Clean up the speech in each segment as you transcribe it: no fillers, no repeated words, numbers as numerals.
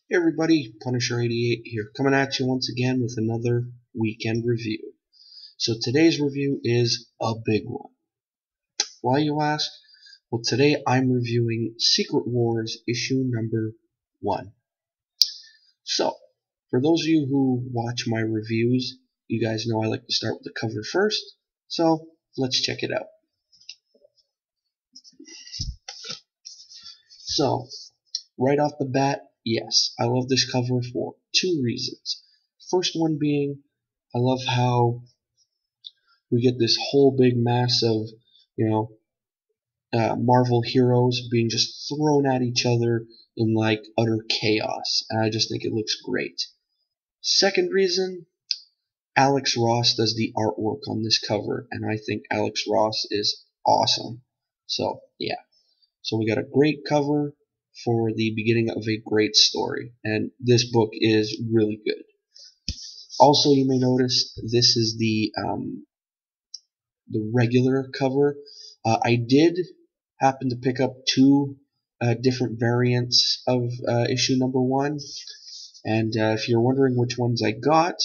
Hey everybody, Punisher88 here, coming at you once again with another weekend review. So today's review is a big one. Why, you ask? Well, today I'm reviewing Secret Wars issue number 1. So, for those of you who watch my reviews, you guys know I like to start with the cover first, so let's check it out. So, right off the bat, yes, I love this cover for 2 reasons. First one being, I love how we get this whole big mass of, Marvel heroes being just thrown at each other in like utter chaos. And I just think it looks great. Second reason, Alex Ross does the artwork on this cover, and I think Alex Ross is awesome. So, yeah. So we got a great cover for the beginning of a great story, and this book is really good. Also, you may notice this is the regular cover. I did happen to pick up 2 different variants of issue number 1, and if you're wondering which ones I got,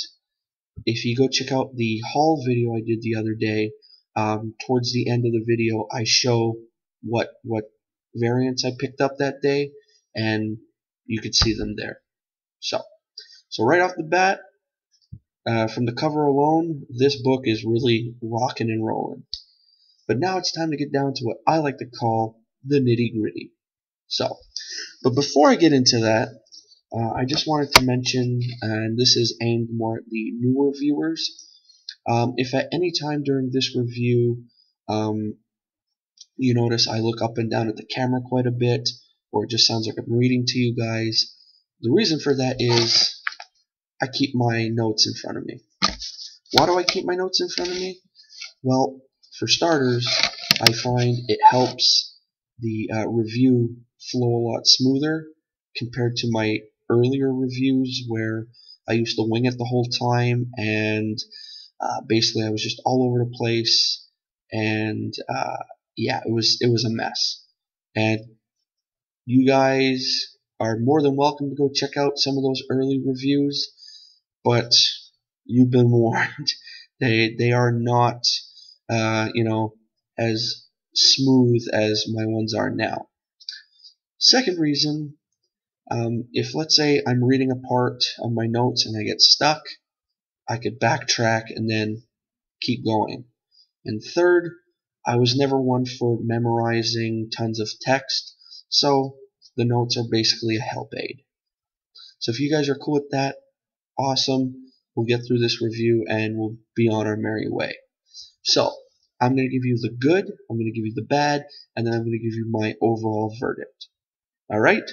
if you go check out the haul video I did the other day, towards the end of the video I show what variants I picked up that day, and you could see them there. So right off the bat, from the cover alone, this book is really rocking and rolling. But now it's time to get down to what I like to call the nitty-gritty. So, but before I get into that, I just wanted to mention, and this is aimed more at the newer viewers, if at any time during this review you notice I look up and down at the camera quite a bit, or it just sounds like I'm reading to you guys, the reason for that is I keep my notes in front of me. Why do I keep my notes in front of me? Well, for starters, I find it helps the review flow a lot smoother compared to my earlier reviews where I used to wing it the whole time, and basically I was just all over the place, and yeah, it was a mess. And you guys are more than welcome to go check out some of those early reviews, but you've been warned. They are not as smooth as my ones are now. Second reason, if let's say I'm reading a part of my notes and I get stuck, I could backtrack and then keep going. And third, I was never one for memorizing tons of text, so the notes are basically a help aid. So if you guys are cool with that, awesome. We'll get through this review and we'll be on our merry way. So, I'm going to give you the good, I'm going to give you the bad, and then I'm going to give you my overall verdict. Alright?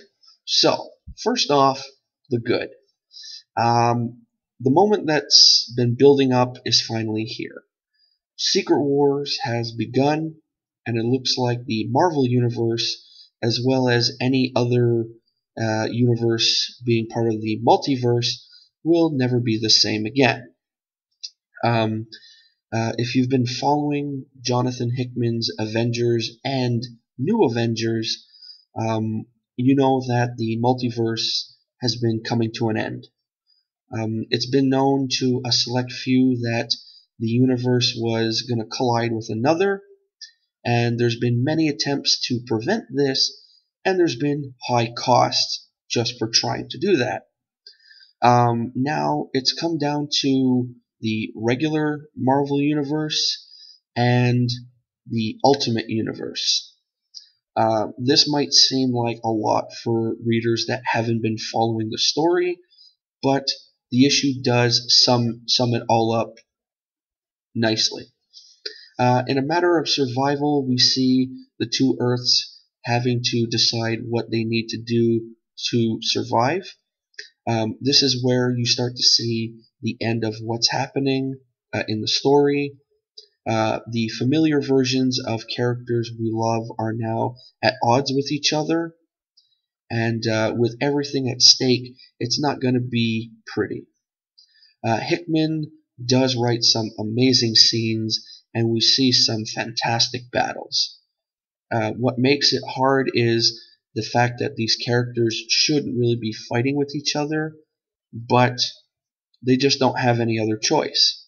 So, first off, the good. The moment that's been building up is finally here. Secret Wars has begun, and it looks like the Marvel Universe, as well as any other universe being part of the multiverse, will never be the same again. If you've been following Jonathan Hickman's Avengers and New Avengers, you know that the multiverse has been coming to an end. It's been known to a select few that the universe was going to collide with another, and there's been many attempts to prevent this, and there's been high costs just for trying to do that. Now it's come down to the regular Marvel Universe and the Ultimate Universe. This might seem like a lot for readers that haven't been following the story, but the issue does sum it all up nicely. In a matter of survival, we see the 2 Earths having to decide what they need to do to survive. This is where you start to see the end of what's happening in the story. The familiar versions of characters we love are now at odds with each other, and with everything at stake, it's not going to be pretty. Hickman does write some amazing scenes, and we see some fantastic battles. What makes it hard is the fact that these characters shouldn't really be fighting with each other, but they just don't have any other choice.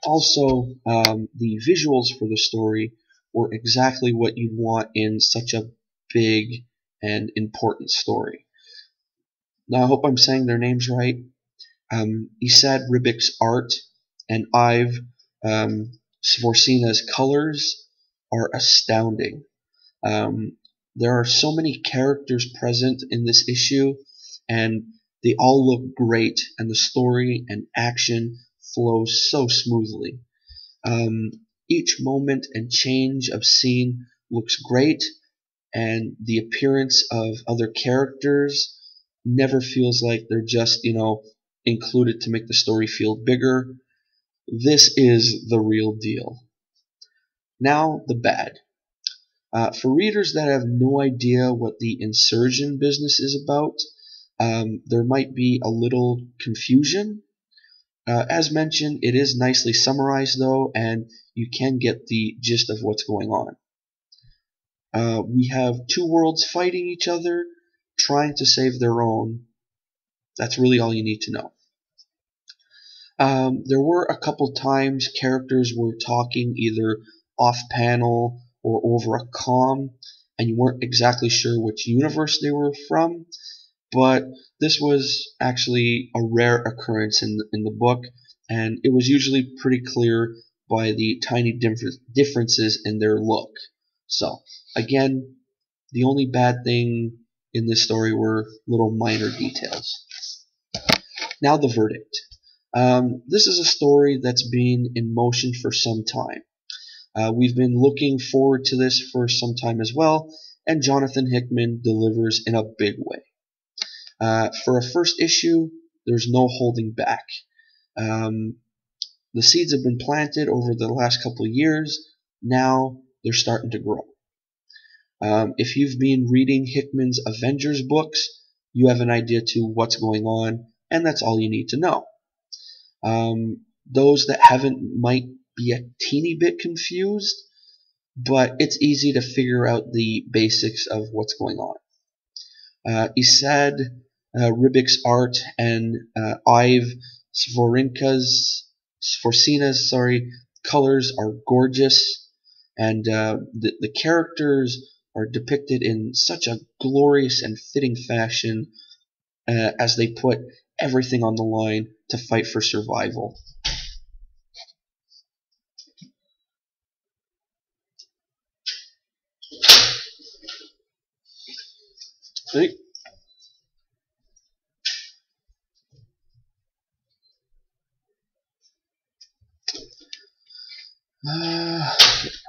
Also, the visuals for the story were exactly what you'd want in such a big and important story. Now, I hope I'm saying their names right. Esad Ribic's art and Ive Svorcina's colors are astounding. There are so many characters present in this issue, and they all look great, and the story and action flows so smoothly. Um, each moment and change of scene looks great, and the appearance of other characters never feels like they're just, included to make the story feel bigger. This is the real deal. Now, the bad. For readers that have no idea what the insurgent business is about, there might be a little confusion. As mentioned, it is nicely summarized though, and you can get the gist of what's going on. We have two worlds fighting each other, trying to save their own. That's really all you need to know. There were a couple times characters were talking either off panel or over a comm, and you weren't exactly sure which universe they were from, but this was actually a rare occurrence in the book, and it was usually pretty clear by the tiny differences in their look. So, again, the only bad thing in this story were little minor details. Now the verdict. This is a story that's been in motion for some time. We've been looking forward to this for some time as well, and Jonathan Hickman delivers in a big way. For a first issue, there's no holding back. The seeds have been planted over the last couple of years. Now they're starting to grow. If you've been reading Hickman's Avengers books, you have an idea to what's going on, and that's all you need to know. Those that haven't might be a teeny bit confused, but it's easy to figure out the basics of what's going on. Esad Ribic's art and Ive Svorcina's colors are gorgeous, and the characters are depicted in such a glorious and fitting fashion as they put everything on the line to fight for survival. Okay.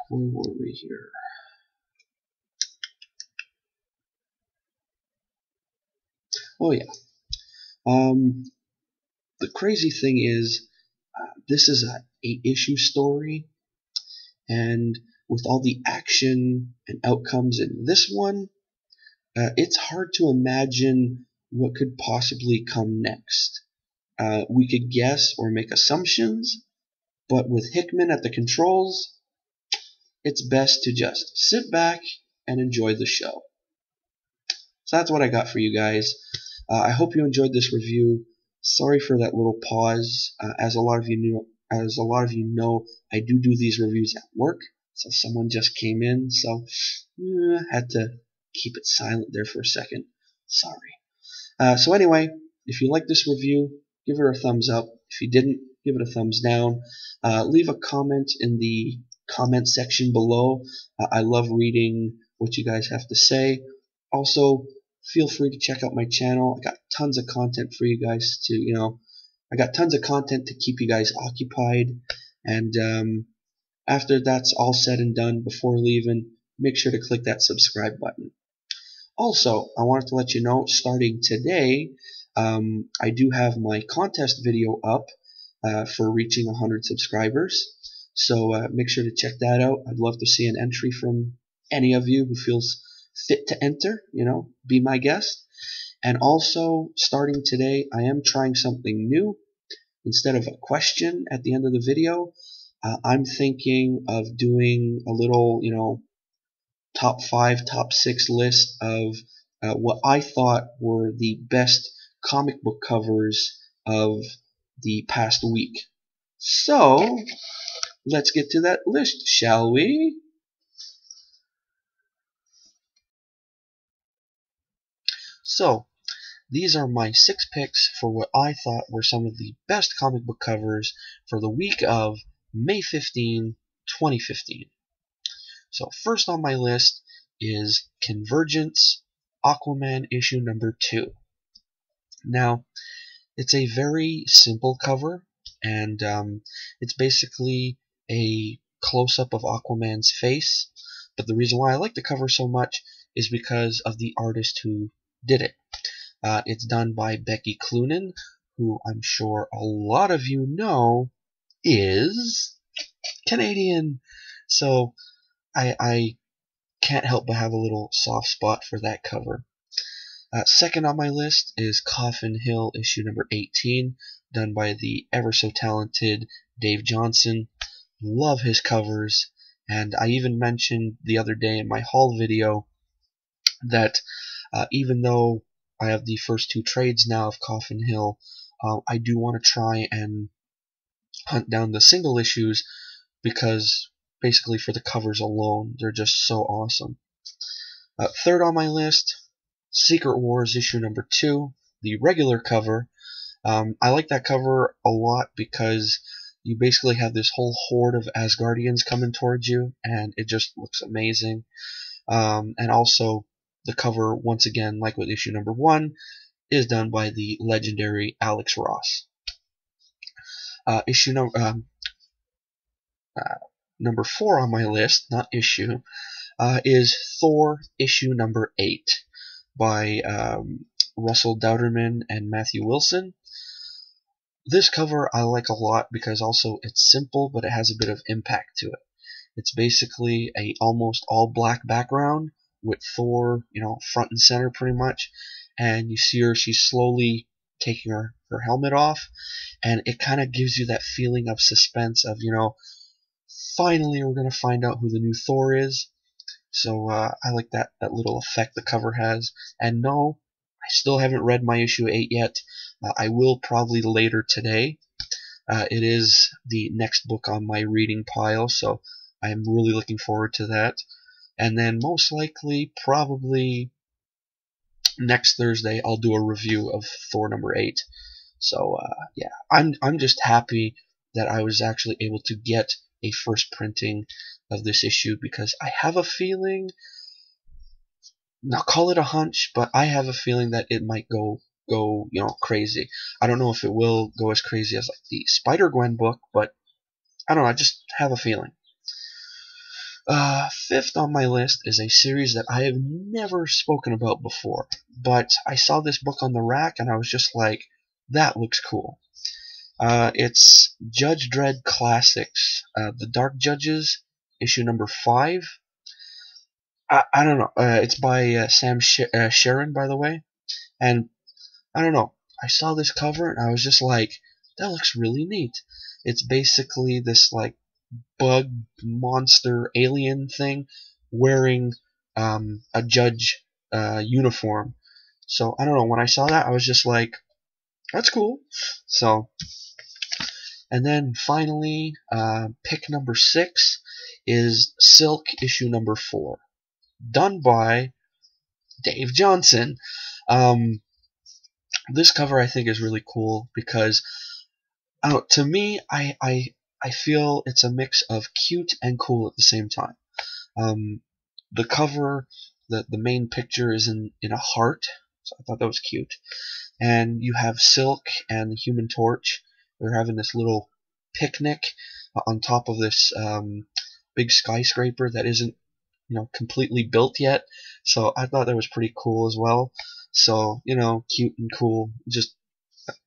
Where were we here? Oh yeah. The crazy thing is, this is a 8-issue story, and with all the action and outcomes in this one, it's hard to imagine what could possibly come next. We could guess or make assumptions, but with Hickman at the controls, it's best to just sit back and enjoy the show. So that's what I got for you guys. I hope you enjoyed this review. Sorry for that little pause. As a lot of you know, I do these reviews at work. So someone just came in, so had to keep it silent there for a second. Sorry. So anyway, if you like this review, give it a thumbs up. If you didn't, give it a thumbs down. Leave a comment in the comment section below. I love reading what you guys have to say. Also, feel free to check out my channel. I got tons of content for you guys to, I got tons of content to keep you guys occupied. And after that's all said and done, before leaving, make sure to click that subscribe button. Also, I wanted to let you know, starting today, I do have my contest video up for reaching 100 subscribers. So make sure to check that out. I'd love to see an entry from any of you who feels fit to enter, be my guest. And also, starting today, I am trying something new. Instead of a question at the end of the video, I'm thinking of doing a little, top 5, top 6 list of what I thought were the best comic book covers of the past week. So, let's get to that list, shall we? So, these are my 6 picks for what I thought were some of the best comic book covers for the week of May 15, 2015. So first on my list is Convergence, Aquaman issue number 2. Now, it's a very simple cover, and it's basically a close-up of Aquaman's face. But the reason why I like the cover so much is because of the artist who did it. It's done by Becky Cloonan, who I'm sure a lot of you know is Canadian. So I can't help but have a little soft spot for that cover. Second on my list is Coffin Hill issue number 18, done by the ever so talented Dave Johnson. Love his covers, and I even mentioned the other day in my haul video that even though I have the first 2 trades now of Coffin Hill, I do want to try and hunt down the single issues because basically for the covers alone, they're just so awesome. Third on my list, Secret Wars issue number 2, the regular cover. I like that cover a lot because you basically have this whole horde of Asgardians coming towards you, and it just looks amazing. And also, the cover, once again, like with issue number 1, is done by the legendary Alex Ross. Issue number 4 on my list, not issue, is Thor issue number 8 by Russell Dauterman and Matthew Wilson. This cover I like a lot because also it's simple, but it has a bit of impact to it. It's basically a almost all black background with Thor, front and center pretty much, and you see her, she's slowly taking her helmet off, and it kind of gives you that feeling of suspense of, finally we're going to find out who the new Thor is. So I like that little effect the cover has. And no, I still haven't read my issue 8 yet. I will probably later today. It is the next book on my reading pile, so I'm really looking forward to that. And then most likely, probably next Thursday, I'll do a review of Thor number 8. So yeah, I'm just happy that I was actually able to get a first printing of this issue because I have a feeling, now call it a hunch, but I have a feeling that it might go crazy. I don't know if it will go as crazy as like the Spider-Gwen book, but I don't know, I just have a feeling. Fifth on my list is a series that I have never spoken about before, but I saw this book on the rack and I was just like, that looks cool. It's Judge Dredd Classics, The Dark Judges, issue number 5. I don't know. It's by Sam Sharon, by the way. And I don't know. I saw this cover and I was just like, that looks really neat. It's basically this like bug monster alien thing wearing a judge uniform. So I don't know. When I saw that, I was just like, that's cool. So, and then finally, pick number 6 is Silk issue number 4, done by Dave Johnson. This cover I think is really cool because I don't know, to me, I feel it's a mix of cute and cool at the same time. The cover, the main picture is in a heart, so I thought that was cute. And you have Silk and the Human Torch. They're having this little picnic on top of this big skyscraper that isn't completely built yet. So I thought that was pretty cool as well. So cute and cool, just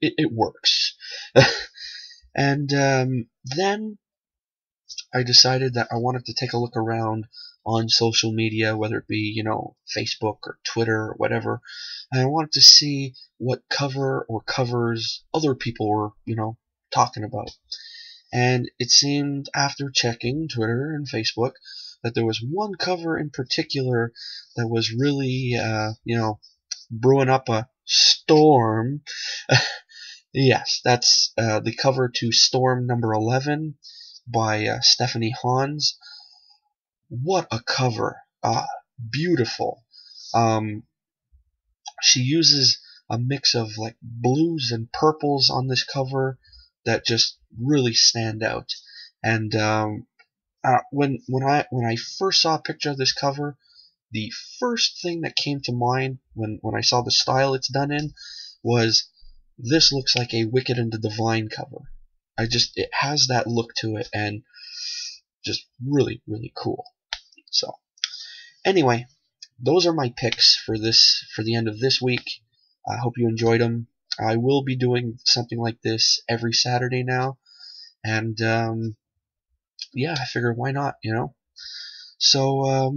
it works. And then I decided that I wanted to take a look around on social media, whether it be, Facebook or Twitter or whatever, and I wanted to see what cover or covers other people were, talking about. And it seemed after checking Twitter and Facebook that there was one cover in particular that was really, brewing up a storm. Yes, that's the cover to Storm number 11 by Stephanie Hans. What a cover! Beautiful. Um, she uses a mix of like blues and purples on this cover that just really stand out. And when I first saw a picture of this cover, the first thing that came to mind when I saw the style it's done in was, this looks like a Wicked and the Divine cover. It has that look to it, and just really, really cool. So anyway, those are my picks for the end of this week. I hope you enjoyed them. I will be doing something like this every Saturday now, and yeah, I figured why not, So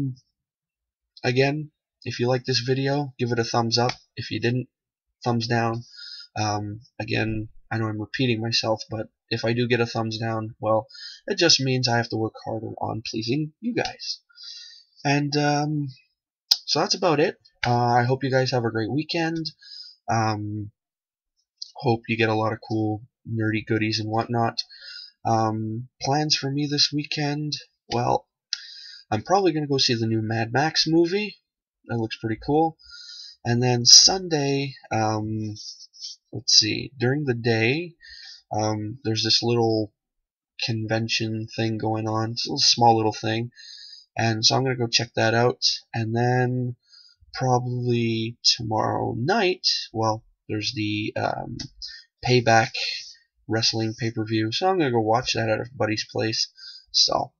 again, if you like this video, give it a thumbs up. If you didn't, thumbs down. Again, I know I'm repeating myself, but if I do get a thumbs down, well, it just means I have to work harder on pleasing you guys. And so that's about it. I hope you guys have a great weekend. Hope you get a lot of cool nerdy goodies and whatnot. Plans for me this weekend? Well, I'm probably going to go see the new Mad Max movie. That looks pretty cool. And then Sunday, let's see, during the day, there's this little convention thing going on. It's a little small little thing. And so I'm going to go check that out. And then probably tomorrow night, well, there's the Payback wrestling pay-per-view. So I'm going to go watch that at a buddy's place. So,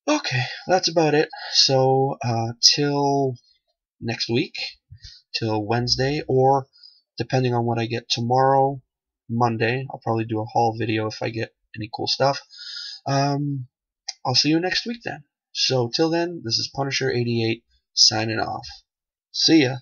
okay, that's about it. So, till next week, till Wednesday, or depending on what I get tomorrow, Monday, I'll probably do a haul video if I get any cool stuff. I'll see you next week then. So till then, this is Punisher88 signing off. See ya.